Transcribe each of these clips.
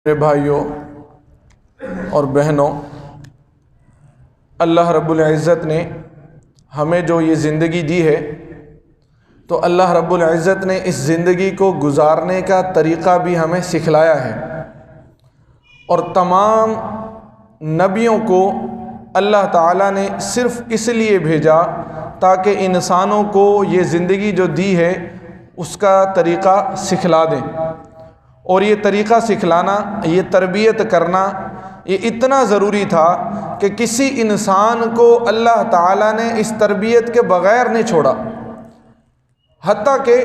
میرے بھائیوں اور بہنوں، اللہ رب العزت نے ہمیں جو یہ زندگی دی ہے تو اللہ رب العزت نے اس زندگی کو گزارنے کا طریقہ بھی ہمیں سکھلایا ہے، اور تمام نبیوں کو اللہ تعالیٰ نے صرف اس لیے بھیجا تاکہ انسانوں کو یہ زندگی جو دی ہے اس کا طریقہ سکھلا دیں۔ اور یہ طریقہ سکھلانا، یہ تربیت کرنا، یہ اتنا ضروری تھا کہ کسی انسان کو اللہ تعالیٰ نے اس تربیت کے بغیر نہیں چھوڑا۔ حتیٰ کہ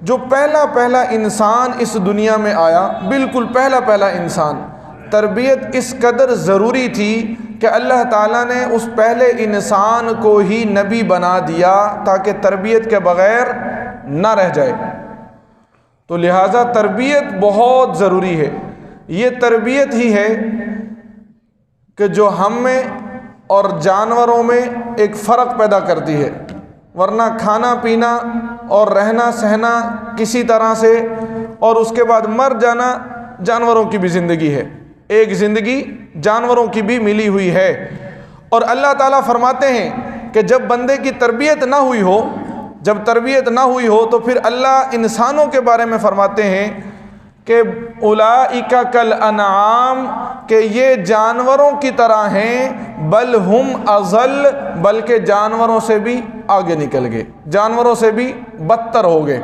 جو پہلا انسان اس دنیا میں آیا، بالکل پہلا انسان، تربیت اس قدر ضروری تھی کہ اللہ تعالیٰ نے اس پہلے انسان کو ہی نبی بنا دیا تاکہ تربیت کے بغیر نہ رہ جائے۔ تو لہٰذا تربیت بہت ضروری ہے۔ یہ تربیت ہی ہے کہ جو ہم میں اور جانوروں میں ایک فرق پیدا کرتی ہے، ورنہ کھانا پینا اور رہنا سہنا کسی طرح سے، اور اس کے بعد مر جانا جانوروں کی بھی زندگی ہے، ایک زندگی جانوروں کی بھی ملی ہوئی ہے۔ اور اللہ تعالیٰ فرماتے ہیں کہ جب بندے کی تربیت نہ ہوئی ہو، تو پھر اللہ انسانوں کے بارے میں فرماتے ہیں کہ اولئک کالانعام، کہ یہ جانوروں کی طرح ہیں، بل ہم اضل، بلکہ جانوروں سے بھی آگے نکل گئے، جانوروں سے بھی بدتر ہو گئے۔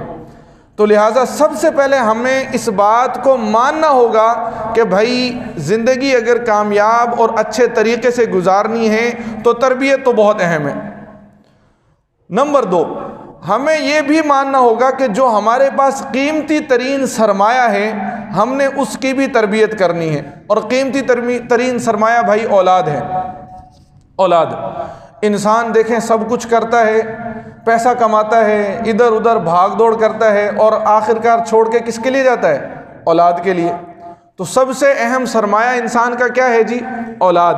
تو لہٰذا سب سے پہلے ہمیں اس بات کو ماننا ہوگا کہ بھائی زندگی اگر کامیاب اور اچھے طریقے سے گزارنی ہے تو تربیت تو بہت اہم ہے۔ نمبر 2، ہمیں یہ بھی ماننا ہوگا کہ جو ہمارے پاس قیمتی ترین سرمایہ ہے، ہم نے اس کی بھی تربیت کرنی ہے، اور قیمتی ترین سرمایہ بھائی اولاد ہے۔ اولاد، انسان دیکھیں سب کچھ کرتا ہے، پیسہ کماتا ہے، ادھر ادھر بھاگ دوڑ کرتا ہے، اور آخرکار چھوڑ کے کس کے لیے جاتا ہے؟ اولاد کے لیے۔ تو سب سے اہم سرمایہ انسان کا کیا ہے جی؟ اولاد۔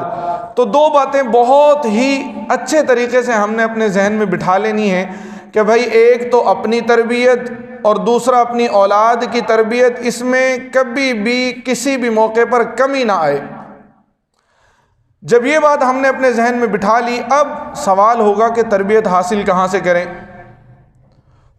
تو دو باتیں بہت ہی اچھے طریقے سے ہم نے اپنے ذہن میں بٹھا لینی ہے کہ بھائی ایک تو اپنی تربیت اور دوسرا اپنی اولاد کی تربیت، اس میں کبھی بھی کسی بھی موقع پر کمی نہ آئے۔ جب یہ بات ہم نے اپنے ذہن میں بٹھا لی، اب سوال ہوگا کہ تربیت حاصل کہاں سے کریں؟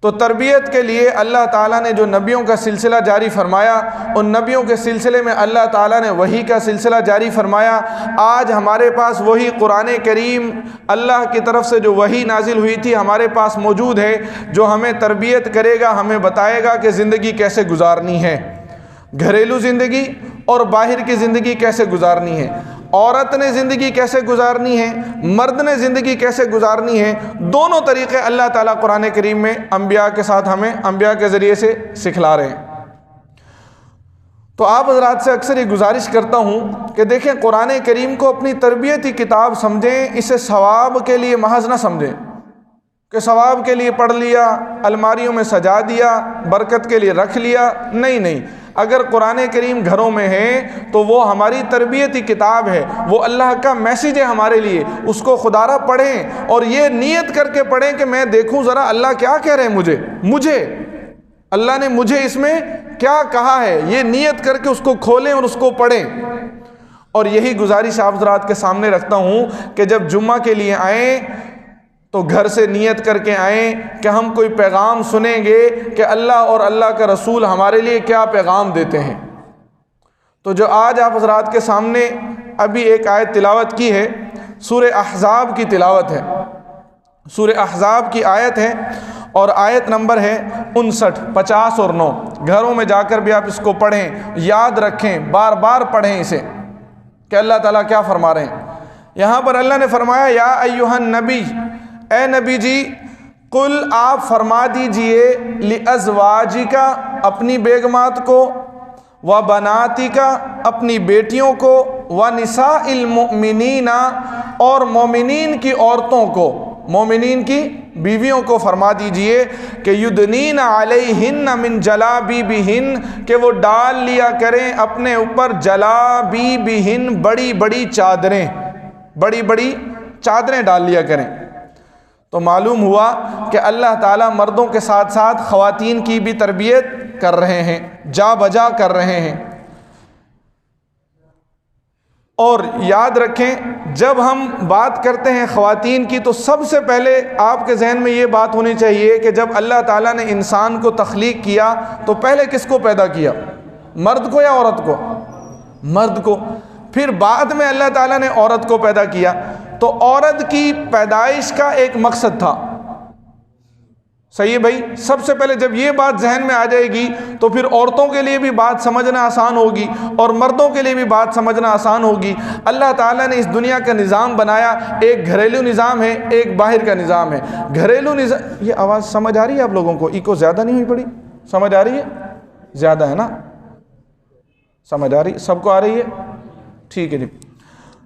تو تربیت کے لیے اللہ تعالیٰ نے جو نبیوں کا سلسلہ جاری فرمایا، ان نبیوں کے سلسلے میں اللہ تعالیٰ نے وحی کا سلسلہ جاری فرمایا۔ آج ہمارے پاس وہی قرآن کریم، اللہ کی طرف سے جو وحی نازل ہوئی تھی ہمارے پاس موجود ہے، جو ہمیں تربیت کرے گا، ہمیں بتائے گا کہ زندگی کیسے گزارنی ہے، گھریلو زندگی اور باہر کی زندگی کیسے گزارنی ہے، عورت نے زندگی کیسے گزارنی ہے، مرد نے زندگی کیسے گزارنی ہے۔ دونوں طریقے اللہ تعالیٰ قرآن کریم میں انبیاء کے ساتھ ہمیں انبیاء کے ذریعے سے سکھلا رہے ہیں۔ تو آپ حضرات سے اکثر یہ گزارش کرتا ہوں کہ دیکھیں قرآن کریم کو اپنی تربیتی کتاب سمجھیں، اسے ثواب کے لیے محض نہ سمجھیں کہ ثواب کے لیے پڑھ لیا، الماریوں میں سجا دیا، برکت کے لیے رکھ لیا۔ نہیں، اگر قرآن کریم گھروں میں ہے تو وہ ہماری تربیتی کتاب ہے، وہ اللہ کا میسیج ہے ہمارے لیے، اس کو خدارہ پڑھیں اور یہ نیت کر کے پڑھیں کہ میں دیکھوں ذرا اللہ کیا کہہ رہے ہیں مجھے اللہ نے مجھے اس میں کیا کہا ہے، یہ نیت کر کے اس کو کھولیں اور اس کو پڑھیں۔ اور یہی گزارش آپ حضرات کے سامنے رکھتا ہوں کہ جب جمعہ کے لیے آئیں تو گھر سے نیت کر کے آئیں کہ ہم کوئی پیغام سنیں گے کہ اللہ اور اللہ کا رسول ہمارے لیے کیا پیغام دیتے ہیں۔ تو جو آج آپ حضرات کے سامنے ابھی ایک آیت تلاوت کی ہے، سورہ احزاب کی تلاوت ہے، سورہ احزاب کی آیت ہے، اور آیت نمبر ہے 59، 50 اور 9۔ گھروں میں جا کر بھی آپ اس کو پڑھیں، یاد رکھیں، بار بار پڑھیں اسے کہ اللہ تعالیٰ کیا فرما رہے ہیں۔ یہاں پر اللہ نے فرمایا، یا ایھا النبی، اے نبی جی، قل آپ فرما دیجئے، لازواجک، اپنی بیگمات کو، وبناتک، اپنی بیٹیوں کو، ونساء المؤمنین، اور مومنین کی عورتوں کو، مومنین کی بیویوں کو فرما دیجئے کہ یدنین علیہن من جلابیبہن، کہ وہ ڈال لیا کریں اپنے اوپر جلابیبہن، بڑی بڑی چادریں ڈال لیا کریں۔ تو معلوم ہوا کہ اللہ تعالیٰ مردوں کے ساتھ ساتھ خواتین کی بھی تربیت کر رہے ہیں، جا بجا کر رہے ہیں۔ اور یاد رکھیں جب ہم بات کرتے ہیں خواتین کی تو سب سے پہلے آپ کے ذہن میں یہ بات ہونی چاہیے کہ جب اللہ تعالیٰ نے انسان کو تخلیق کیا تو پہلے کس کو پیدا کیا؟ مرد کو یا عورت کو؟ مرد کو. پھر بعد میں اللہ تعالیٰ نے عورت کو پیدا کیا. تو عورت کی پیدائش کا ایک مقصد تھا. صحیح ہے بھائی؟ سب سے پہلے جب یہ بات ذہن میں آ جائے گی تو پھر عورتوں کے لیے بھی بات سمجھنا آسان ہوگی اور مردوں کے لیے بھی بات سمجھنا آسان ہوگی. اللہ تعالیٰ نے اس دنیا کا نظام بنایا، ایک گھریلو نظام ہے، ایک باہر کا نظام ہے. گھریلو نظام، یہ آواز سمجھ آ رہی ہے آپ لوگوں کو؟ ایکو زیادہ نہیں ہوئی پڑی؟ سمجھ آ رہی ہے؟ زیادہ ہے نا؟ سمجھ آ رہی؟ سب کو آ رہی ہے؟ ٹھیک ہے جی.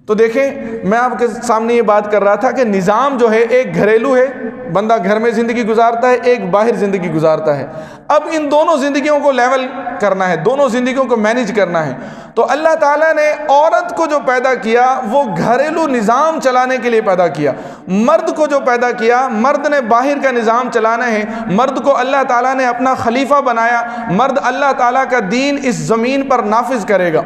تو دیکھیں میں آپ کے سامنے یہ بات کر رہا تھا کہ نظام جو ہے ایک گھریلو ہے، بندہ گھر میں زندگی گزارتا ہے، ایک باہر زندگی گزارتا ہے. اب ان دونوں زندگیوں کو لیول کرنا ہے، دونوں زندگیوں کو مینیج کرنا ہے. تو اللہ تعالیٰ نے عورت کو جو پیدا کیا وہ گھریلو نظام چلانے کے لیے پیدا کیا. مرد کو جو پیدا کیا، مرد نے باہر کا نظام چلانا ہے. مرد کو اللہ تعالیٰ نے اپنا خلیفہ بنایا. مرد اللہ تعالیٰ کا دین اس زمین پر نافذ کرے گا.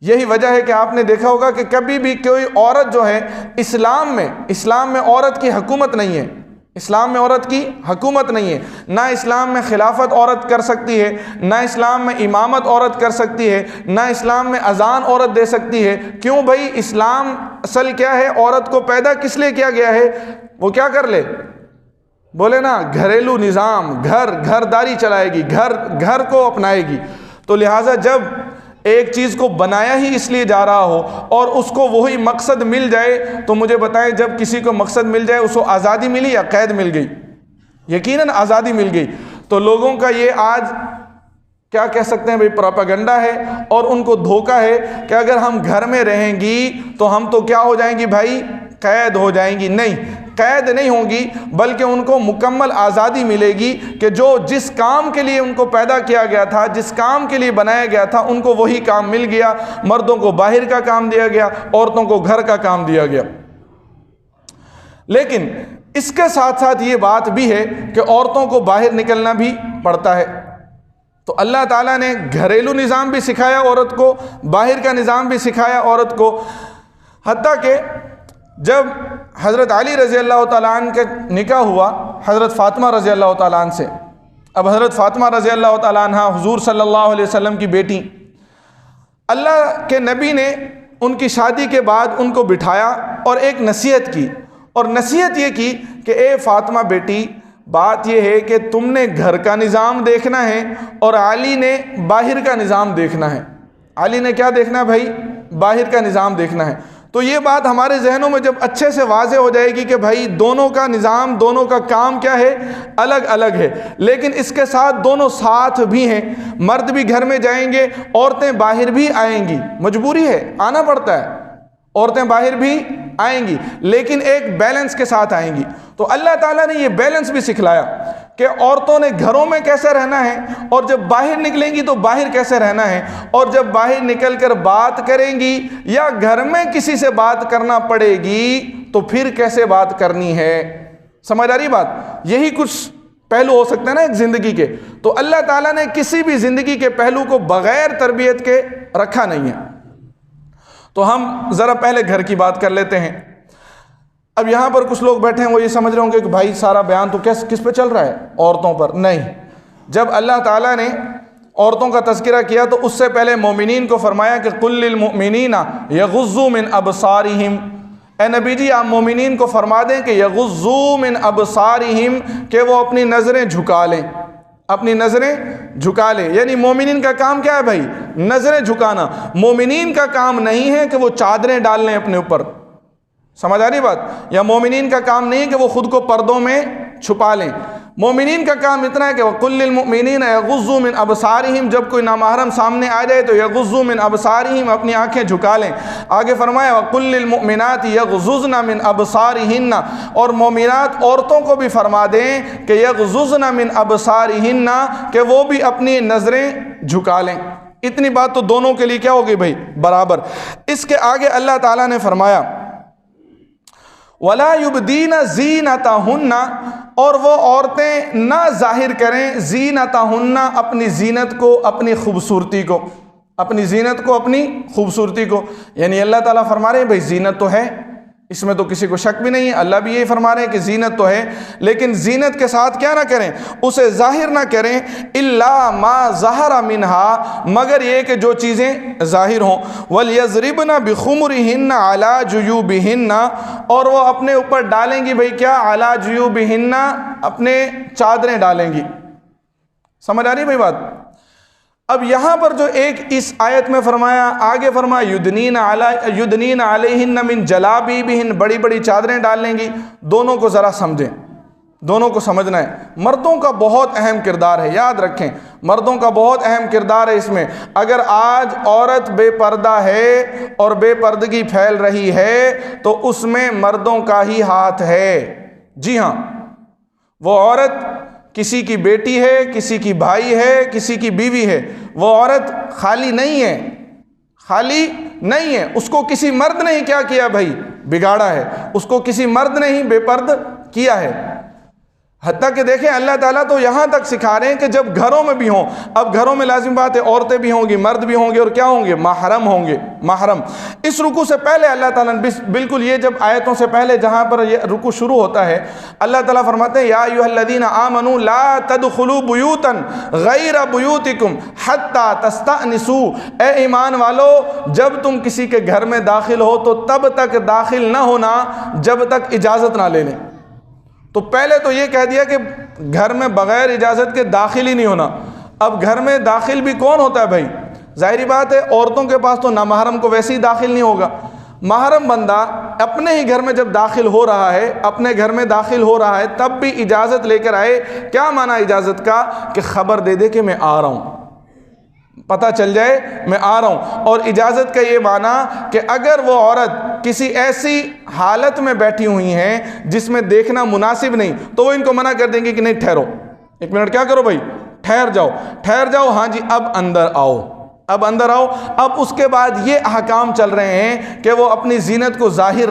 یہی وجہ ہے کہ آپ نے دیکھا ہوگا کہ کبھی بھی کوئی عورت جو ہے اسلام میں عورت کی حکومت نہیں ہے. اسلام میں عورت کی حکومت نہیں ہے. نہ اسلام میں خلافت عورت کر سکتی ہے، نہ اسلام میں امامت عورت کر سکتی ہے، نہ اسلام میں اذان عورت دے سکتی ہے. کیوں بھائی؟ اسلام اصل کیا ہے؟ عورت کو پیدا کس لیے کیا گیا ہے؟ وہ کیا کر لے؟ بولے نا، گھریلو نظام، گھرداری چلائے گی، گھر کو اپنائے گی. تو لہٰذا جب ایک چیز کو بنایا ہی اس لیے جا رہا ہو اور اس کو وہی مقصد مل جائے تو مجھے بتائیں، جب کسی کو مقصد مل جائے اس کو آزادی ملی یا قید مل گئی؟ یقیناً آزادی مل گئی. تو لوگوں کا یہ آج کیا کہہ سکتے ہیں بھئی پروپیگنڈا ہے اور ان کو دھوکہ ہے کہ اگر ہم گھر میں رہیں گی تو ہم تو کیا ہو جائیں گی بھائی؟ قید ہو جائیں گی. نہیں، قید نہیں ہوگی، بلکہ ان کو مکمل آزادی ملے گی کہ جس کام کے لیے ان کو پیدا کیا گیا تھا، جس کام کے لیے بنایا گیا تھا، ان کو وہی کام مل گیا. مردوں کو باہر کا کام دیا گیا، عورتوں کو گھر کا کام دیا گیا. لیکن اس کے ساتھ ساتھ یہ بات بھی ہے کہ عورتوں کو باہر نکلنا بھی پڑتا ہے. تو اللہ تعالیٰ نے گھریلو نظام بھی سکھایا عورت کو، باہر کا نظام بھی سکھایا عورت کو. حتیٰ کہ جب حضرت علی رضی اللہ تعالیٰ عنہ کا نکاح ہوا حضرت فاطمہ رضی اللہ تعالیٰ عنہ سے. اب حضرت فاطمہ رضی اللہ تعالیٰ عنہ حضور صلی اللہ علیہ وسلم کی بیٹی، اللہ کے نبی نے ان کی شادی کے بعد ان کو بٹھایا اور ایک نصیحت کی. اور نصیحت یہ کی کہ اے فاطمہ بیٹی، بات یہ ہے کہ تم نے گھر کا نظام دیکھنا ہے اور علی نے باہر کا نظام دیکھنا ہے. علی نے کیا دیکھنا ہے بھائی؟ باہر کا نظام دیکھنا ہے. تو یہ بات ہمارے ذہنوں میں جب اچھے سے واضح ہو جائے گی کہ بھائی دونوں کا نظام، دونوں کا کام کیا ہے؟ الگ الگ ہے، لیکن اس کے ساتھ دونوں ساتھ بھی ہیں. مرد بھی گھر میں جائیں گے، عورتیں باہر بھی آئیں گی. مجبوری ہے، آنا پڑتا ہے. عورتیں باہر بھی آئیں گی لیکن ایک بیلنس کے ساتھ آئیں گی. تو اللہ تعالیٰ نے یہ بیلنس بھی سکھلایا کہ عورتوں نے گھروں میں کیسے رہنا ہے اور جب باہر نکلیں گی تو باہر کیسے رہنا ہے، اور جب باہر نکل کر بات کریں گی یا گھر میں کسی سے بات کرنا پڑے گی تو پھر کیسے بات کرنی ہے. سمجھ آ رہی بات؟ یہی کچھ پہلو ہو سکتے ہیں نا ایک زندگی کے. تو اللہ تعالیٰ نے کسی بھی زندگی کے پہلو کو بغیر تربیت کے رکھا نہیں ہے. تو ہم ذرا پہلے گھر کی بات کر لیتے ہیں. اب یہاں پر کچھ لوگ بیٹھے ہیں، وہ یہ سمجھ رہے ہوں گے کہ بھائی سارا بیان تو کس پہ چل رہا ہے؟ عورتوں پر. نہیں، جب اللہ تعالیٰ نے عورتوں کا تذکرہ کیا تو اس سے پہلے مومنین کو فرمایا کہ قُلْ لِلْمُؤْمِنِينَ يَغُضُّوا مِنْ أَبْصَارِهِمْ. اے نبی جی آپ مومنین کو فرما دیں کہ يَغُضُّوا مِنْ أَبْصَارِهِمْ، کہ وہ اپنی نظریں جھکا لیں. اپنی نظریں جھکا لیں، یعنی مومنین کا کام کیا ہے بھائی؟ نظریں جھکانا. مومنین کا کام نہیں ہے کہ وہ چادریں ڈال لیں اپنے اوپر. سمجھ آ رہی بات؟ یا مومنین کا کام نہیں ہے کہ وہ خود کو پردوں میں چھپا لیں. مومنین کا کام اتنا ہے کہ وَقُلْ لِلْمُؤْمِنِينَ يَغُضُّوا مِنْ أَبْصَارِهِمْ، جب کوئی نامحرم سامنے آ جائے تو يَغُضُّوا مِنْ أَبْصَارِهِمْ، اپنی آنکھیں جھکا لیں. آگے فرمایا وَقُلْ لِلْمُؤْمِنَاتِ يَغْضُضْنَ مِنْ أَبْصَارِهِنَّ، اور مومنات عورتوں کو بھی فرما دیں کہ يَغْضُضْنَ مِنْ أَبْصَارِهِنَّ، کہ وہ بھی اپنی نظریں جھکا لیں. اتنی بات تو دونوں کے لیے کیا ہوگی بھائی؟ برابر. اس کے آگے اللہ تعالیٰ نے فرمایا وَلَا يُبْدِينَ زِينَتَهُنَّ، اور وہ عورتیں نہ ظاہر کریں زینتہن، اپنی زینت کو، اپنی خوبصورتی کو. اپنی زینت کو، اپنی خوبصورتی کو. یعنی اللہ تعالیٰ فرما رہے ہیں بھائی زینت تو ہے، اس میں تو کسی کو شک بھی نہیں ہے. اللہ بھی یہی فرما رہے ہیں کہ زینت تو ہے، لیکن زینت کے ساتھ کیا نہ کریں، اسے ظاہر نہ کریں. الا ما ظہر منہا، مگر یہ کہ جو چیزیں ظاہر ہوں. وَلْيَضْرِبْنَ بِخُمُرِهِنَّ عَلَى جُيُوبِهِنَّ، اور وہ اپنے اوپر ڈالیں گی بھائی کیا، عَلَى جُيُوبِهِنَّ، اپنے چادریں ڈالیں گی. سمجھ آ رہی ہے بھائی بات؟ اب یہاں پر جو ایک اس آیت میں فرمایا، آگے فرمایا یدنین علیہن من جلابیبہن، بڑی بڑی چادریں ڈال لیں گی. دونوں کو ذرا سمجھیں، دونوں کو سمجھنا ہے. مردوں کا بہت اہم کردار ہے، یاد رکھیں مردوں کا بہت اہم کردار ہے اس میں. اگر آج عورت بے پردہ ہے اور بے پردگی پھیل رہی ہے تو اس میں مردوں کا ہی ہاتھ ہے. جی ہاں، وہ عورت کسی کی بیٹی ہے، کسی کی بھائی ہے، کسی کی بیوی ہے، وہ عورت خالی نہیں ہے، خالی نہیں ہے. اس کو کسی مرد نے ہی کیا کیا بھائی، بگاڑا ہے. اس کو کسی مرد نے ہی بے پرد کیا ہے. حتیٰ کہ دیکھیں اللہ تعالیٰ تو یہاں تک سکھا رہے ہیں کہ جب گھروں میں بھی ہوں، اب گھروں میں لازم بات ہے عورتیں بھی ہوں گی، مرد بھی ہوں گے، اور کیا ہوں گے، محرم ہوں گے. محرم اس رکوع سے پہلے اللہ تعالیٰ نے بالکل یہ جب آیتوں سے پہلے جہاں پر یہ رکوع شروع ہوتا ہے، اللہ تعالیٰ فرماتے ہیں یا ایھا الذین آمنوا لا تدخلوا بیوتا غیر بیوتکم حتی تستأنسوا، اے ایمان والو جب تم کسی کے گھر میں داخل ہو تو تب تک داخل نہ ہونا جب تک اجازت نہ لے لیں. تو پہلے تو یہ کہہ دیا کہ گھر میں بغیر اجازت کے داخل ہی نہیں ہونا. اب گھر میں داخل بھی کون ہوتا ہے بھائی؟ ظاہری بات ہے عورتوں کے پاس تو نامحرم کو ویسے ہی داخل نہیں ہوگا. محرم بندہ اپنے ہی گھر میں جب داخل ہو رہا ہے، اپنے گھر میں داخل ہو رہا ہے، تب بھی اجازت لے کر آئے. کیا معنی اجازت کا؟ کہ خبر دے دے کہ میں آ رہا ہوں، پتہ چل جائے میں آ رہا ہوں. اور اجازت کا یہ معنی کہ اگر وہ عورت کسی ایسی حالت میں بیٹھی ہوئی ہیں جس میں دیکھنا مناسب نہیں، تو وہ ان کو منع کر دیں گے کہ نہیں ٹھہرو، ایک منٹ کیا کرو بھائی، ٹھہر جاؤ، ہاں جی اب اندر آؤ. اب اس کے بعد یہ احکام چل رہے ہیں کہ وہ اپنی زینت کو ظاہر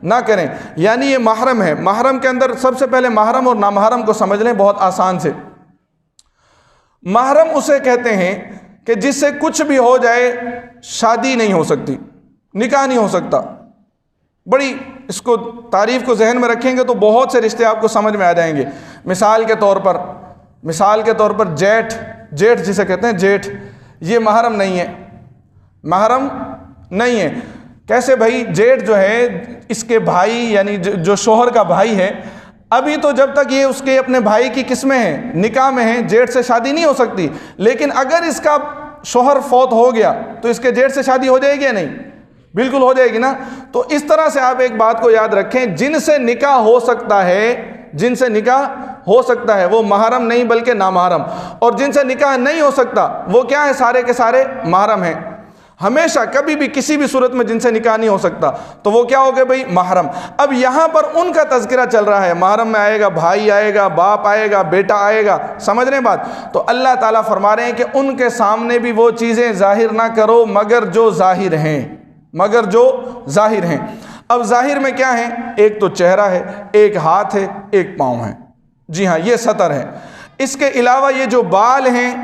نہ کریں. یعنی یہ محرم ہے. محرم کے اندر سب سے پہلے محرم اور نامحرم کو سمجھ لیں بہت آسان سے. محرم اسے کہتے ہیں کہ جس سے کچھ بھی ہو جائے شادی نہیں ہو سکتی، نکاح نہیں ہو سکتا. بڑی اس کو تعریف کو ذہن میں رکھیں گے تو بہت سے رشتے آپ کو سمجھ میں آ جائیں گے. مثال کے طور پر جیٹھ جسے کہتے ہیں جیٹھ، یہ محرم نہیں ہے. کیسے بھائی؟ جیٹھ جو ہے اس کے بھائی یعنی جو شوہر کا بھائی ہے، ابھی تو جب تک یہ اس کے اپنے بھائی کی قسمیں ہیں، نکاح میں ہیں، جیٹھ سے شادی نہیں ہو سکتی. لیکن اگر اس کا شوہر فوت ہو گیا تو اس کے جیٹھ سے شادی ہو جائے گی یا نہیں؟ بالکل ہو جائے گی نا. تو اس طرح سے آپ ایک بات کو یاد رکھیں، جن سے نکاح ہو سکتا ہے وہ محرم نہیں بلکہ نامحرم، اور جن سے نکاح نہیں ہو سکتا وہ کیا ہے؟ سارے کے سارے محرم ہیں. ہمیشہ کبھی بھی کسی بھی صورت میں جن سے نکاح نہیں ہو سکتا تو وہ کیا ہو گئے بھائی؟ محرم. اب یہاں پر ان کا تذکرہ چل رہا ہے. محرم میں آئے گا بھائی، آئے گا باپ، آئے گا بیٹا، آئے گا. سمجھ رہے ہیں بات؟ تو اللہ تعالیٰ فرما رہے ہیں کہ ان کے سامنے بھی وہ چیزیں ظاہر نہ کرو مگر جو ظاہر ہیں. اب ظاہر میں کیا ہیں؟ ایک تو چہرہ ہے، ایک ہاتھ ہے، ایک پاؤں ہے. جی ہاں، یہ سطر ہے. اس کے علاوہ یہ جو بال ہیں،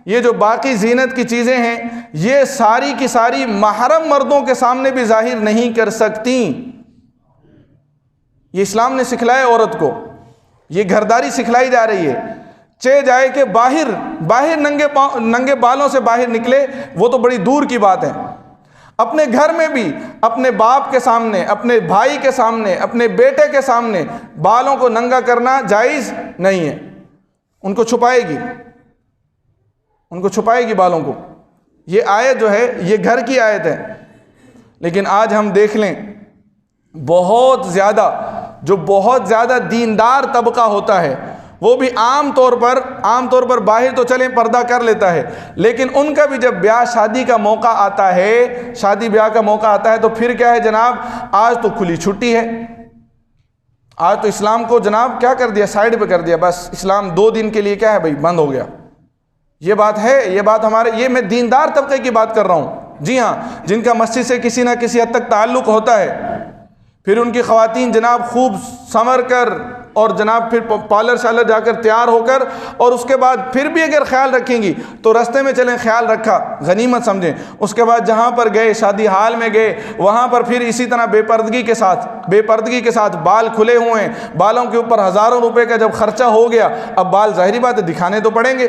یہ جو باقی زینت کی چیزیں ہیں، یہ ساری کی ساری محرم مردوں کے سامنے بھی ظاہر نہیں کر سکتی. یہ اسلام نے سکھلایا عورت کو، یہ گھرداری سکھلائی جا رہی ہے. چہ جائے کہ باہر ننگے بالوں سے باہر نکلے وہ تو بڑی دور کی بات ہے. اپنے گھر میں بھی اپنے باپ کے سامنے، اپنے بھائی کے سامنے، اپنے بیٹے کے سامنے بالوں کو ننگا کرنا جائز نہیں ہے. ان کو چھپائے گی بالوں کو. یہ آیت جو ہے یہ گھر کی آیت ہے. لیکن آج ہم دیکھ لیں بہت زیادہ دیندار طبقہ ہوتا ہے، وہ بھی عام طور پر باہر تو چلیں پردہ کر لیتا ہے، لیکن ان کا بھی جب بیاہ شادی کا موقع آتا ہے تو پھر کیا ہے جناب؟ آج تو کھلی چھٹی ہے، آج تو اسلام کو جناب کیا کر دیا؟ سائیڈ پہ کر دیا. بس اسلام 2 دن کے لیے کیا ہے بھائی؟ بند ہو گیا. یہ بات ہمارے میں دیندار طبقے کی بات کر رہا ہوں. جی ہاں، جن کا مسجد سے کسی نہ کسی حد تک تعلق ہوتا ہے. پھر ان کی خواتین جناب خوب سنور کر اور جناب پھر پارلر شالر جا کر تیار ہو کر، اور اس کے بعد پھر بھی اگر خیال رکھیں گی تو رستے میں چلیں خیال رکھا، غنیمت سمجھیں۔ اس کے بعد جہاں پر گئے، شادی حال میں گئے، وہاں پر پھر اسی طرح بے پردگی کے ساتھ بال کھلے ہوئے ہیں، بالوں کے اوپر ہزاروں روپے کا جب خرچہ ہو گیا، اب بال ظاہری بات ہے دکھانے تو پڑیں گے،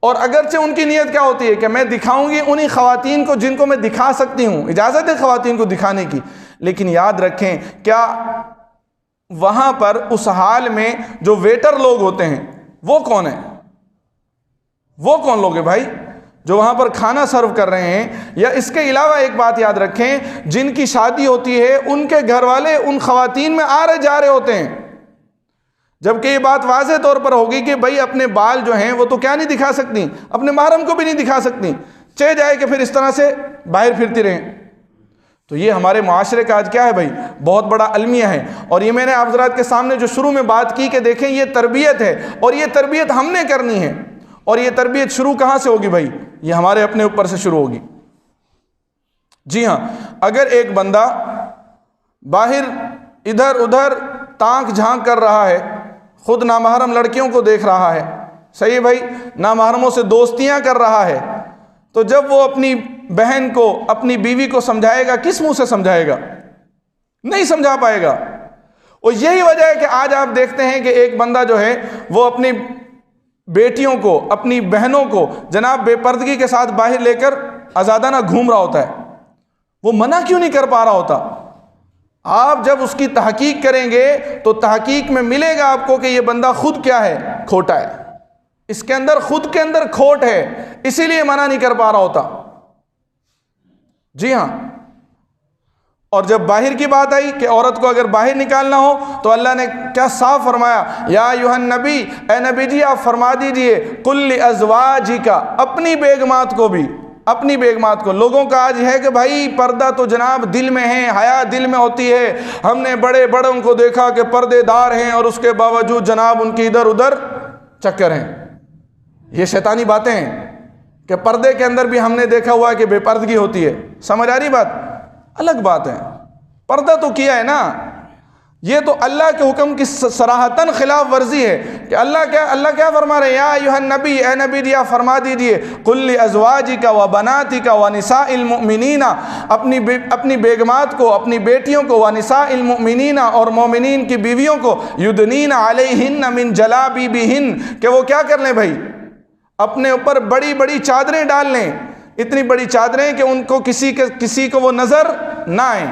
اور اگرچہ ان کی نیت کیا ہوتی ہے کہ میں دکھاؤں گی انہی خواتین کو جن کو میں دکھا سکتی ہوں، اجازت ہے خواتین کو دکھانے کی، لیکن یاد رکھیں کیا وہاں پر اس حال میں جو ویٹر لوگ ہوتے ہیں وہ کون ہیں؟ وہ کون لوگ ہیں بھائی جو وہاں پر کھانا سرو کر رہے ہیں؟ یا اس کے علاوہ ایک بات یاد رکھیں، جن کی شادی ہوتی ہے ان کے گھر والے ان خواتین میں آ رہے جا رہے ہوتے ہیں، جبکہ یہ بات واضح طور پر ہوگی کہ بھائی اپنے بال جو ہیں وہ تو کیا نہیں دکھا سکتی، اپنے محرم کو بھی نہیں دکھا سکتی، چہ جائے کہ پھر اس طرح سے باہر پھرتی رہیں۔ تو یہ ہمارے معاشرے کا آج کیا ہے بھائی، بہت بڑا المیہ ہے، اور یہ میں نے آپ حضرات کے سامنے جو شروع میں بات کی کہ دیکھیں یہ تربیت ہے، اور یہ تربیت ہم نے کرنی ہے، اور یہ تربیت شروع کہاں سے ہوگی بھائی؟ یہ ہمارے اپنے اوپر سے شروع ہوگی۔ جی ہاں، اگر ایک بندہ باہر ادھر ادھر تانک جھانک کر رہا ہے، خود نامحرم لڑکیوں کو دیکھ رہا ہے، صحیح بھائی، نامحرموں سے دوستیاں کر رہا ہے، تو جب وہ اپنی بہن کو، اپنی بیوی کو سمجھائے گا، کس منہ سے سمجھائے گا؟ نہیں سمجھا پائے گا۔ اور یہی وجہ ہے کہ آج آپ دیکھتے ہیں کہ ایک بندہ جو ہے وہ اپنی بیٹیوں کو، اپنی بہنوں کو جناب بے پردگی کے ساتھ باہر لے کر آزادانہ گھوم رہا ہوتا ہے، وہ منع کیوں نہیں کر پا رہا ہوتا؟ آپ جب اس کی تحقیق کریں گے تو تحقیق میں ملے گا آپ کو کہ یہ بندہ خود کیا ہے؟ کھوٹا ہے، اس کے اندر خود کے اندر کھوٹ ہے، اسی لیے منع نہیں کر پا رہا ہوتا۔ جی ہاں، اور جب باہر کی بات آئی کہ عورت کو اگر باہر نکالنا ہو تو اللہ نے کیا صاف فرمایا، یا ایھا النبی، اے نبی جی آپ فرما دیجئے، قل لازواجک، اپنی بیگمات کو بھی، اپنی بیگمات کو۔ لوگوں کا آج ہے کہ بھائی پردہ تو جناب دل میں ہے، حیا دل میں ہوتی ہے، ہم نے بڑے بڑوں کو دیکھا کہ پردے دار ہیں اور اس کے باوجود جناب ان کی ادھر ادھر چکر ہیں۔ یہ شیطانی باتیں ہیں کہ پردے کے اندر بھی ہم نے دیکھا ہوا ہے کہ بے پردگی ہوتی ہے، سمجھ آ رہی بات؟ الگ بات ہے، پردہ تو کیا ہے نا، یہ تو اللہ کے حکم کی صراحتاً خلاف ورزی ہے کہ اللہ کیا فرما رہے ہیں، یا ایھا النبی، اے نبی جی آپ فرما دیجئے، قل لازواجک و بناتک و نساء المؤمنین، اپنی بیگمات کو، اپنی بیٹیوں کو، و نساء المؤمنین اور مومنین کی بیویوں کو، یدنین علیہن من جلابیبہن، کہ وہ کیا کر لیں بھائی، اپنے اوپر بڑی بڑی چادریں ڈال لیں، اتنی بڑی چادریں کہ ان کو کسی کو وہ نظر نہ آئیں۔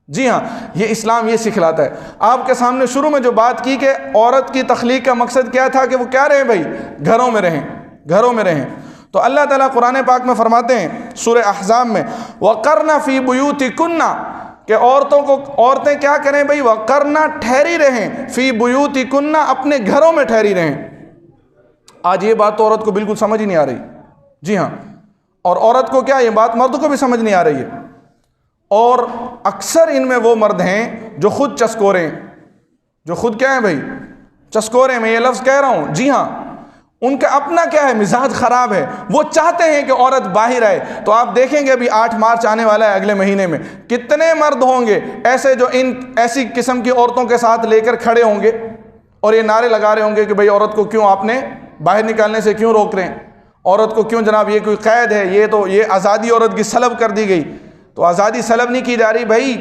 جی ہاں، یہ اسلام یہ سکھلاتا ہے۔ آپ کے سامنے شروع میں جو بات کی کہ عورت کی تخلیق کا مقصد کیا تھا کہ وہ کیا رہیں بھائی، گھروں میں رہیں، تو اللہ تعالیٰ قرآن پاک میں فرماتے ہیں سورہ احزاب میں، وَقَرْنَ فِي بُيُوتِكُنَّ، کہ عورتیں کیا کریں بھائی، وَقَرْنَ ٹھہری رہیں، فِي بُيُوتِكُنَّ اپنے گھروں میں ٹھہری رہیں۔ آج یہ بات تو عورت کو بالکل سمجھ ہی نہیں آ رہی۔ جی ہاں، اور عورت کو کیا، یہ بات مرد کو بھی سمجھ نہیں آ رہی ہے، اور اکثر ان میں وہ مرد ہیں جو خود چسکورے ہیں، جو خود کیا ہیں بھائی، چسکورے، میں یہ لفظ کہہ رہا ہوں، جی ہاں، ان کا اپنا کیا ہے، مزاج خراب ہے، وہ چاہتے ہیں کہ عورت باہر آئے۔ تو آپ دیکھیں گے ابھی 8 مارچ آنے والا ہے اگلے مہینے میں، کتنے مرد ہوں گے ایسے جو ایسی قسم کی عورتوں کے ساتھ لے کر کھڑے ہوں گے اور یہ نعرے لگا رہے ہوں گے کہ بھائی عورت کو کیوں آپ نے باہر نکالنے سے کیوں روک رہے ہیں، عورت کو کیوں جناب یہ کوئی قید ہے، یہ آزادی عورت کی سلب کر دی گئی۔ تو آزادی سلب نہیں کی جا رہی بھائی،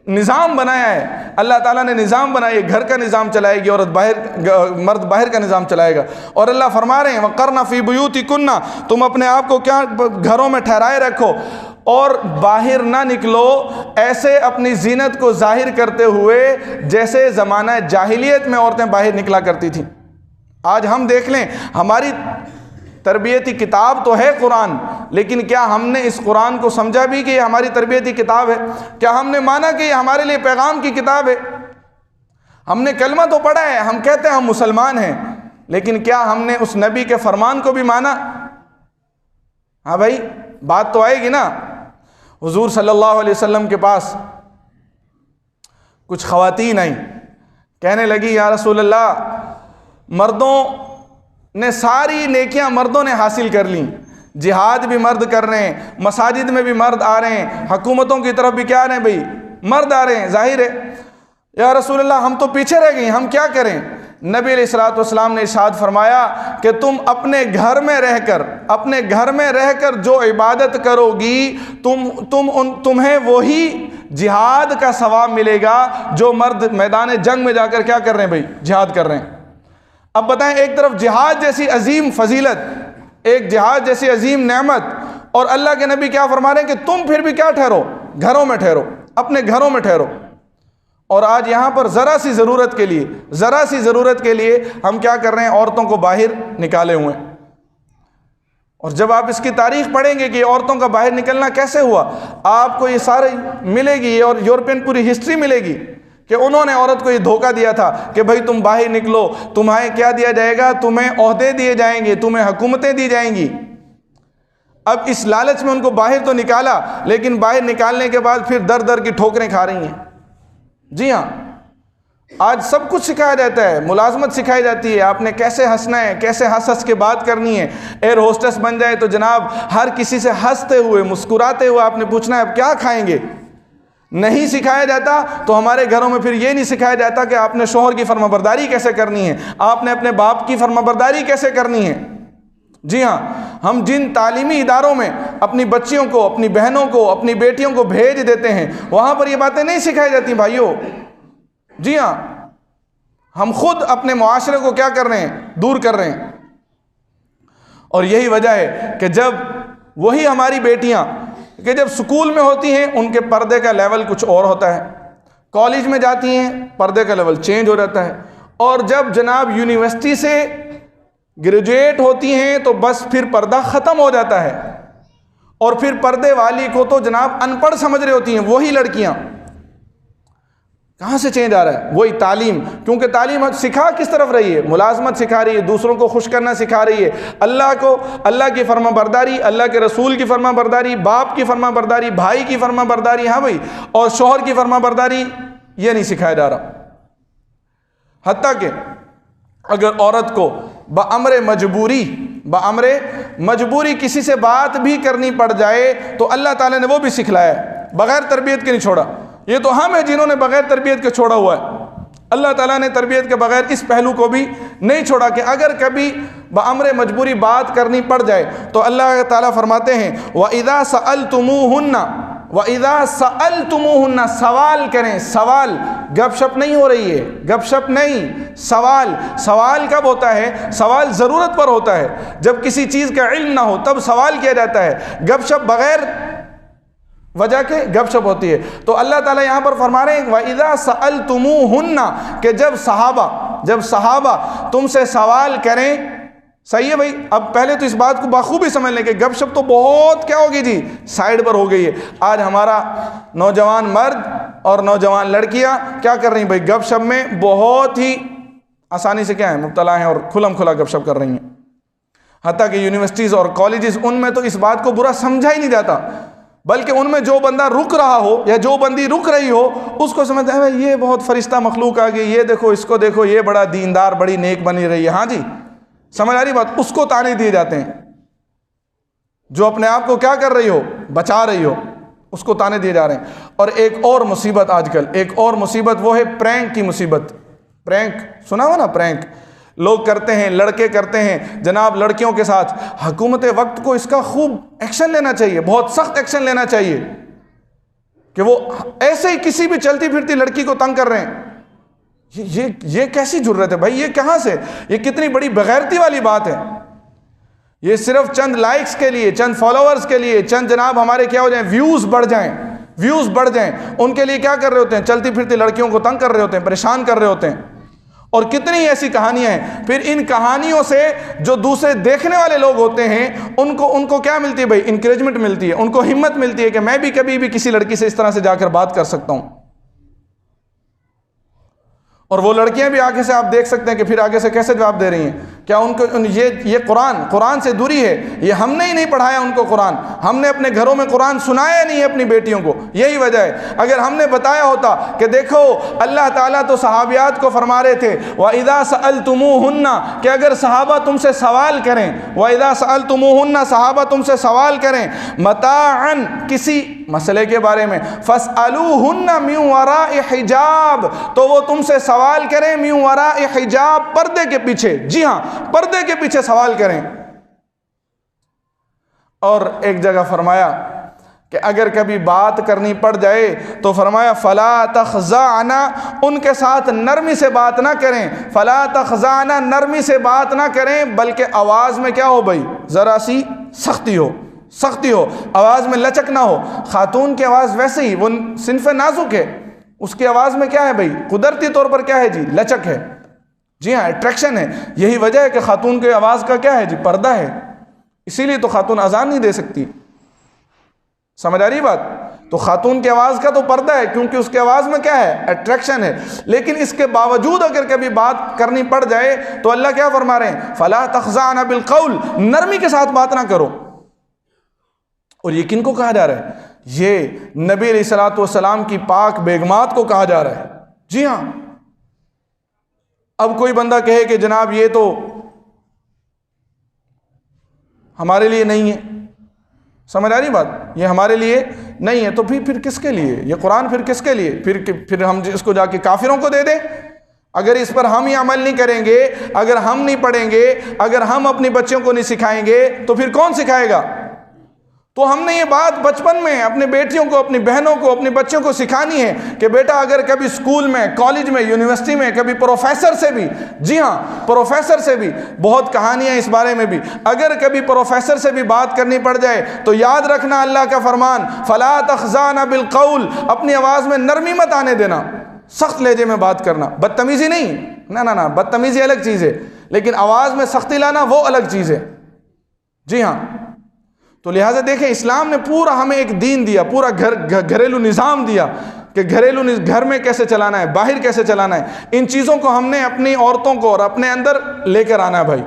نظام بنایا ہے اللہ تعالیٰ نے، نظام بنایا، گھر کا نظام چلائے گی عورت، مرد باہر کا نظام چلائے گا۔ اور اللہ فرما رہے ہیں وَقَرْنَ فِي بُيُوتِكُنَّ، تم اپنے آپ کو کیا گھروں میں ٹھہرائے رکھو اور باہر نہ نکلو ایسے اپنی زینت کو ظاہر کرتے ہوئے جیسے زمانہ جاہلیت میں عورتیں باہر نکلا کرتی تھیں۔ آج ہم دیکھ لیں، ہماری تربیتی کتاب تو ہے قرآن، لیکن کیا ہم نے اس قرآن کو سمجھا بھی کہ یہ ہماری تربیتی کتاب ہے؟ کیا ہم نے مانا کہ یہ ہمارے لیے پیغام کی کتاب ہے؟ ہم نے کلمہ تو پڑھا ہے، ہم کہتے ہیں ہم مسلمان ہیں، لیکن کیا ہم نے اس نبی کے فرمان کو بھی مانا؟ ہاں بھائی، بات تو آئے گی نا۔ حضور صلی اللہ علیہ وسلم کے پاس کچھ خواتین آئیں، کہنے لگی یا رسول اللہ، مردوں نے ساری نیکیاں مردوں نے حاصل کر لیں، جہاد بھی مرد کر رہے ہیں، مساجد میں بھی مرد آ رہے ہیں، حکومتوں کی طرف بھی کیا آ رہے ہیں بھائی، مرد آ رہے ہیں، ظاہر ہے یا رسول اللہ ہم تو پیچھے رہ گئے، ہم کیا کریں؟ نبی علیہ الصلوۃ والسلام نے ارشاد فرمایا کہ تم اپنے گھر میں رہ کر جو عبادت کرو گی تمہیں وہی جہاد کا ثواب ملے گا جو مرد میدان جنگ میں جا کر کیا کر رہے ہیں بھائی؟ جہاد کر رہے ہیں۔ اب بتائیں، ایک طرف جہاد جیسی عظیم فضیلت، ایک جہاد جیسی عظیم نعمت، اور اللہ کے نبی کیا فرما رہے ہیں کہ تم پھر بھی کیا ٹھہرو؟ گھروں میں ٹھہرو، اپنے گھروں میں ٹھہرو۔ اور آج یہاں پر ذرا سی ضرورت کے لیے ہم کیا کر رہے ہیں؟ عورتوں کو باہر نکالے ہوئے ہیں۔ اور جب آپ اس کی تاریخ پڑھیں گے کہ عورتوں کا باہر نکلنا کیسے ہوا، آپ کو یہ سارے ملے گی، اور یورپین پوری ہسٹری ملے گی کہ انہوں نے عورت کو یہ دھوکہ دیا تھا کہ بھائی تم باہر نکلو، تمہیں کیا دیا جائے گا؟ تمہیں عہدے دیے جائیں گے، تمہیں حکومتیں دی جائیں گی۔ اب اس لالچ میں ان کو باہر تو نکالا، لیکن باہر نکالنے کے بعد پھر در در کی ٹھوکریں کھا رہی ہیں۔ جی ہاں، آج سب کچھ سکھایا جاتا ہے، ملازمت سکھائی جاتی ہے، آپ نے کیسے ہنسنا ہے، کیسے ہنس کے بات کرنی ہے۔ ایئر ہوسٹس بن جائے تو جناب ہر کسی سے ہنستے ہوئے مسکراتے ہوئے آپ نے پوچھنا ہے اب کیا کھائیں گے۔ نہیں سکھایا جاتا تو ہمارے گھروں میں پھر یہ نہیں سکھایا جاتا کہ آپ نے شوہر کی فرمانبرداری کیسے کرنی ہے، آپ نے اپنے باپ کی فرمانبرداری کیسے کرنی ہے۔ جی ہاں، ہم جن تعلیمی اداروں میں اپنی بچیوں کو، اپنی بہنوں کو، اپنی بیٹیوں کو بھیج دیتے ہیں، وہاں پر یہ باتیں نہیں سکھائی جاتی بھائیوں۔ جی ہاں، ہم خود اپنے معاشرے کو کیا کر رہے ہیں؟ دور کر رہے ہیں۔ اور یہی وجہ ہے کہ جب وہی ہماری بیٹیاں کہ جب سکول میں ہوتی ہیں ان کے پردے کا لیول کچھ اور ہوتا ہے، کالج میں جاتی ہیں پردے کا لیول چینج ہو جاتا ہے، اور جب جناب یونیورسٹی سے گریجویٹ ہوتی ہیں تو بس پھر پردہ ختم ہو جاتا ہے، اور پھر پردے والی کو تو جناب ان پڑھ سمجھ رہی ہوتی ہیں وہی لڑکیاں۔ کہاں سے چینج آ رہا ہے؟ وہی تعلیم، کیونکہ تعلیم سکھا کس طرف رہی ہے؟ ملازمت سکھا رہی ہے، دوسروں کو خوش کرنا سکھا رہی ہے، اللہ کی فرما برداری، اللہ کے رسول کی فرما برداری، باپ کی فرما برداری، بھائی کی فرما برداری، ہاں بھائی، اور شوہر کی فرما برداری یہ نہیں سکھایا جا رہا۔ حتیٰ کہ اگر عورت کو بامر مجبوری کسی سے بات بھی کرنی پڑ جائے تو اللہ تعالیٰ نے وہ بھی سکھلایا ہے، بغیر تربیت کے نہیں چھوڑا۔ یہ تو ہم ہیں جنہوں نے بغیر تربیت کے چھوڑا ہوا ہے، اللہ تعالیٰ نے تربیت کے بغیر اس پہلو کو بھی نہیں چھوڑا کہ اگر کبھی بامر مجبوری بات کرنی پڑ جائے تو اللہ تعالیٰ فرماتے ہیں وَإِذَا سَأَلْتُمُوهُنَّ سوال کریں، سوال، گپ شپ نہیں ہو رہی ہے، گپ شپ نہیں، سوال کب ہوتا ہے؟ سوال ضرورت پر ہوتا ہے، جب کسی چیز کا علم نہ ہو تب سوال کیا جاتا ہے، گپ شپ بغیر وجہ کے گپ شپ ہوتی ہے۔ تو اللہ تعالیٰ یہاں پر فرما رہے ہیں وَإِذَا سَأَلْتُمُوهُنَّ کہ جب صحابہ تم سے سوال کریں، صحیح ہے بھائی۔ اب پہلے تو اس بات کو بخوبی سمجھ لیں کہ گپ شپ تو بہت کیا ہوگی جی، سائیڈ پر ہو گئی ہے۔ آج ہمارا نوجوان مرد اور نوجوان لڑکیاں کیا کر رہی ہیں بھائی؟ گپ شپ میں بہت ہی آسانی سے کیا ہے؟ مبتلا ہیں، اور کھلم کھلا گپ شپ کر رہی ہیں۔ حتیٰ کہ یونیورسٹیز اور کالجز ان میں تو اس بات کو برا سمجھا ہی نہیں جاتا، بلکہ ان میں جو بندہ رک رہا ہو یا جو بندی رک رہی ہو اس کو سمجھتے ہیں یہ بہت فرشتہ مخلوق آ گئی، یہ دیکھو اس کو دیکھو، یہ بڑا دیندار، بڑی نیک بنی رہی ہے۔ ہاں جی، سمجھ آ رہی بات؟ اس کو تانے دیے جاتے ہیں، جو اپنے آپ کو کیا کر رہی ہو؟ بچا رہی ہو، اس کو تانے دیے جا رہے ہیں۔ اور ایک اور مصیبت آج کل، ایک اور مصیبت وہ ہے پرینک کی مصیبت۔ پرینک سنا ہو نا؟ پرینک لوگ کرتے ہیں، لڑکے کرتے ہیں جناب لڑکیوں کے ساتھ۔ حکومت وقت کو اس کا خوب ایکشن لینا چاہیے، بہت سخت ایکشن لینا چاہیے کہ وہ ایسے ہی کسی بھی چلتی پھرتی لڑکی کو تنگ کر رہے ہیں۔ یہ کیسی جرت ہے بھائی؟ یہ کہاں سے؟ یہ کتنی بڑی بغیرتی والی بات ہے۔ یہ صرف چند لائکس کے لیے، چند فالوورز کے لیے، چند جناب ہمارے کیا ہو جائیں، ویوز بڑھ جائیں، ان کے لیے کیا کر رہے ہوتے ہیں؟ چلتی پھرتی لڑکیوں کو تنگ کر رہے ہوتے ہیں، پریشان کر رہے ہوتے ہیں۔ اور کتنی ایسی کہانیاں ہیں۔ پھر ان کہانیوں سے جو دوسرے دیکھنے والے لوگ ہوتے ہیں ان کو کیا ملتی ہے بھائی؟ انکریجمنٹ ملتی ہے، ان کو ہمت ملتی ہے کہ میں بھی کبھی بھی کسی لڑکی سے اس طرح سے جا کر بات کر سکتا ہوں۔ اور وہ لڑکیاں بھی آگے سے آپ دیکھ سکتے ہیں کہ پھر آگے سے کیسے جواب دے رہی ہیں۔ کیا ان کو یہ قرآن سے دوری ہے؟ یہ ہم نے ہی نہیں پڑھایا ان کو قرآن، ہم نے اپنے گھروں میں قرآن سنایا نہیں ہے اپنی بیٹیوں کو، یہی وجہ ہے۔ اگر ہم نے بتایا ہوتا کہ دیکھو اللہ تعالیٰ تو صحابیات کو فرما رہے تھے وَإِذَا سَأَلْتُمُوهُنَّ کہ اگر صحابہ تم سے سوال کریں، وَإِذَا سَأَلْتُمُوهُنَّ صحابہ تم سے سوال کریں مَتَاعًا کسی مسئلے کے بارے میں، فَاسْأَلُوهُنَّ مِنْ وَرَاءِ حِجَاب، تو وہ تم سے سوال کریں مِنْ وَرَاءِ حِجَاب، پردے کے پیچھے، جی ہاں پردے کے پیچھے سوال کریں۔ اور ایک جگہ فرمایا کہ اگر کبھی بات کرنی پڑ جائے تو فرمایا فَلَا تَخْضَعْنَ، ان کے ساتھ نرمی سے بات نہ کریں، فَلَا تَخْضَعْنَ، نرمی سے بات نہ کریں، بلکہ آواز میں کیا ہو بھائی، ذرا سی سختی ہو، آواز میں لچک نہ ہو۔ خاتون کی آواز ویسے ہی وہ صنف نازک ہے، اس کی آواز میں کیا ہے بھائی، قدرتی طور پر کیا ہے جی، لچک ہے، جی ہاں اٹریکشن ہے۔ یہی وجہ ہے کہ خاتون کی آواز کا کیا ہے جی، پردہ ہے، اسی لیے تو خاتون اذان نہیں دے سکتی، سمجھ آ رہی بات؟ تو خاتون کی آواز کا تو پردہ ہے، کیونکہ اس کی آواز میں کیا ہے، اٹریکشن ہے۔ لیکن اس کے باوجود اگر کبھی بات کرنی پڑ جائے تو اللہ کیا فرما رہے ہیں، فَلَا تَخْضَعْنَ بِالْقَوْلِ، نرمی کے ساتھ بات نہ کرو۔ اور یہ کن کو کہا جا رہا ہے؟ یہ نبی علیہ الصلوۃ والسلام کی پاک بیگمات کو کہا جا رہا ہے، جی ہاں۔ اب کوئی بندہ کہے کہ جناب یہ تو ہمارے لیے نہیں ہے، سمجھ آ رہی بات، یہ ہمارے لیے نہیں ہے، تو پھر کس کے لیے یہ قرآن، پھر کس کے لیے، پھر ہم اس کو جا کے کافروں کو دے دیں؟ اگر اس پر ہم ہی عمل نہیں کریں گے، اگر ہم نہیں پڑھیں گے، اگر ہم اپنی بچوں کو نہیں سکھائیں گے تو پھر کون سکھائے گا؟ تو ہم نے یہ بات بچپن میں اپنے بیٹیوں کو، اپنی بہنوں کو، اپنے بچوں کو سکھانی ہے کہ بیٹا اگر کبھی اسکول میں، کالج میں، یونیورسٹی میں کبھی پروفیسر سے بھی، جی ہاں پروفیسر سے بھی، بہت کہانیاں اس بارے میں بھی، اگر کبھی پروفیسر سے بھی بات کرنی پڑ جائے تو یاد رکھنا اللہ کا فرمان فَلَا تَخْضَعْنَ بِالْقَوْلِ، اپنی آواز میں نرمی مت آنے دینا، سخت لہجے میں بات کرنا، بدتمیزی نہیں، نہ بدتمیزی الگ چیز ہے، لیکن آواز میں سختی لانا وہ الگ چیز ہے، جی ہاں۔ تو لہٰذا دیکھیں اسلام نے پورا ہمیں ایک دین دیا، پورا گھریلو نظام دیا کہ گھر میں کیسے چلانا ہے، باہر کیسے چلانا ہے، ان چیزوں کو ہم نے اپنی عورتوں کو اور اپنے اندر لے کر آنا ہے بھائی۔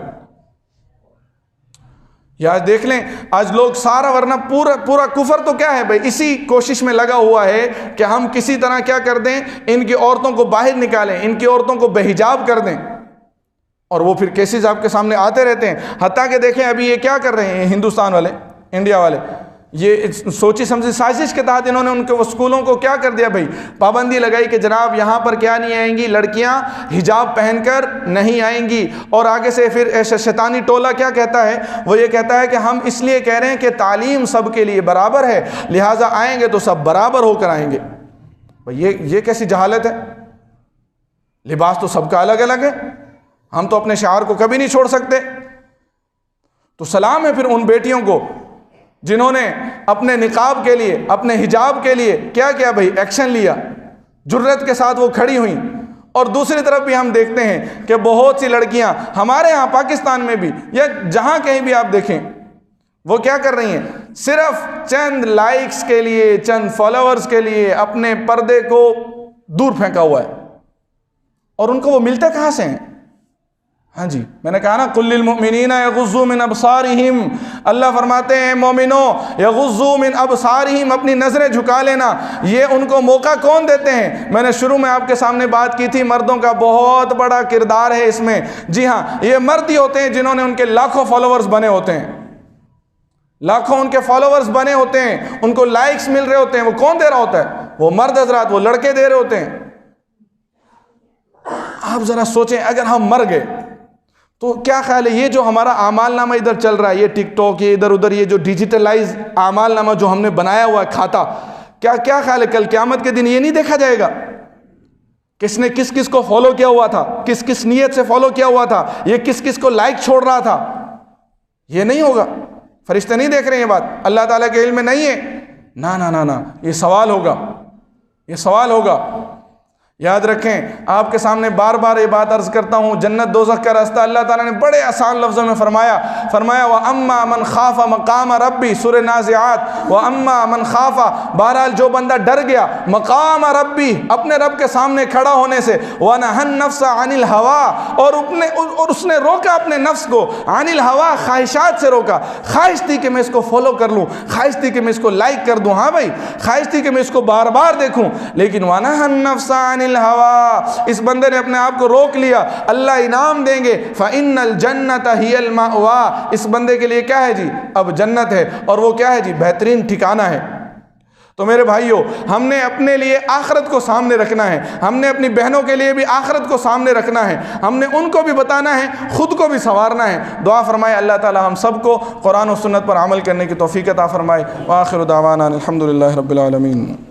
یا دیکھ لیں آج لوگ سارا، ورنہ پورا کفر تو کیا ہے بھائی، اسی کوشش میں لگا ہوا ہے کہ ہم کسی طرح کیا کر دیں، ان کی عورتوں کو باہر نکالیں، ان کی عورتوں کو بے حجاب کر دیں، اور وہ پھر کیسز آپ کے سامنے آتے رہتے ہیں۔ حتیٰ کہ دیکھیں ابھی یہ کیا کر رہے ہیں ہندوستان والے، انڈیا والے، یہ سوچی سمجھی سازش کے تحت انہوں نے ان کے وہ اسکولوں کو کیا کر دیا بھائی، پابندی لگائی کہ جناب یہاں پر کیا نہیں آئیں گی، لڑکیاں حجاب پہن کر نہیں آئیں گی۔ اور آگے سے پھر شیطانی ٹولہ کیا کہتا ہے، وہ یہ کہتا ہے کہ ہم اس لیے کہہ رہے ہیں کہ تعلیم سب کے لیے برابر ہے، لہٰذا آئیں گے تو سب برابر ہو کر آئیں گے۔ بھائی یہ کیسی جہالت ہے، لباس تو سب کا الگ الگ ہے، ہم تو اپنے شعار کو کبھی نہیں چھوڑ سکتے۔ تو سلام ہے پھر ان بیٹیوں کو جنہوں نے اپنے نقاب کے لیے، اپنے حجاب کے لیے کیا کیا بھائی، ایکشن لیا، جرت کے ساتھ وہ کھڑی ہوئیں۔ اور دوسری طرف بھی ہم دیکھتے ہیں کہ بہت سی لڑکیاں ہمارے ہاں پاکستان میں بھی یا جہاں کہیں بھی آپ دیکھیں، وہ کیا کر رہی ہیں، صرف چند لائکس کے لیے، چند فالوورز کے لیے اپنے پردے کو دور پھینکا ہوا ہے، اور ان کو وہ ملتا کہاں سے ہیں؟ ہاں جی، میں نے کہا نا قُلْ لِلْمُؤْمِنِينَ يَغُضُّوا مِنْ أَبْصَارِهِمْ، اللہ فرماتے ہیں مومنوں يَغُضُّوا مِنْ أَبْصَارِهِمْ، اپنی نظریں جھکا لینا۔ یہ ان کو موقع کون دیتے ہیں؟ میں نے شروع میں آپ کے سامنے بات کی تھی، مردوں کا بہت بڑا کردار ہے اس میں، جی ہاں یہ مرد ہی ہوتے ہیں جنہوں نے ان کے لاکھوں فالوورز بنے ہوتے ہیں، لاکھوں ان کے فالوورز بنے ہوتے ہیں، ان کو لائکس مل رہے ہوتے ہیں، وہ کون دے رہا ہوتا ہے؟ وہ مرد حضرات، وہ لڑکے دے رہے ہوتے ہیں۔ آپ ذرا سوچیں اگر ہم مر گئے تو کیا خیال ہے، یہ جو ہمارا اعمال نامہ ادھر چل رہا ہے، یہ ٹک ٹاک، یہ ادھر ادھر، یہ جو ڈیجیٹلائز اعمال نامہ جو ہم نے بنایا ہوا ہے کھاتا، کیا خیال ہے کل قیامت کے دن یہ نہیں دیکھا جائے گا کس نے کس کس کو فالو کیا ہوا تھا، کس کس نیت سے فالو کیا ہوا تھا، یہ کس کس کو لائک چھوڑ رہا تھا؟ یہ نہیں ہوگا، فرشتے نہیں دیکھ رہے ہیں یہ بات، اللہ تعالیٰ کے علم میں نہیں ہے، نہ، یہ سوال ہوگا، یہ سوال ہوگا۔ یاد رکھیں، آپ کے سامنے بار بار یہ بات عرض کرتا ہوں، جنت دوزخ کا راستہ اللہ تعالیٰ نے بڑے آسان لفظوں میں فرمایا وَأَمَّا مَنْ خَافَ مَقَامَ رَبِّ، سورہ نازعات، وَأَمَّا مَنْ خَافَ، بہرحال جو بندہ ڈر گیا مقام ربی، اپنے رب کے سامنے کھڑا ہونے سے، وَنَهَى النَّفْسَ عَنِ الْهَوَىٰ، اور اس نے روکا اپنے نفس کو، عن الہوا، خواہشات سے روکا، خواہش تھی کہ میں اس کو فالو کر لوں، خواہش تھی کہ میں اس کو لائک کر دوں، ہاں بھائی خواہش تھی کہ میں اس کو بار بار دیکھوں، لیکن وَنَهَى النَّفْسَ عَنِ الہوا، اس بندے نے اپنے آپ کو روک لیا، اللہ انعام دیں گے، فَإِنَّ الْجَنَّةَ هِيَ الْمَأْوَىٰ، اس بندے کے لیے کیا ہے جی، اب جنت ہے، اور وہ کیا ہے جی، بہترین ٹھکانہ ہے۔ تو میرے بھائیوں، ہم نے اپنے لیے آخرت کو سامنے رکھنا ہے، ہم نے اپنی بہنوں کے لیے بھی آخرت کو سامنے رکھنا ہے، ہم نے ان کو بھی بتانا ہے، خود کو بھی سنوارنا ہے۔ دعا فرمائے اللہ تعالی ہم سب کو قرآن و سنت پر عمل کرنے کی توفیق عطا فرمائے۔ وآخر دعوانا الحمدللہ رب العالمین۔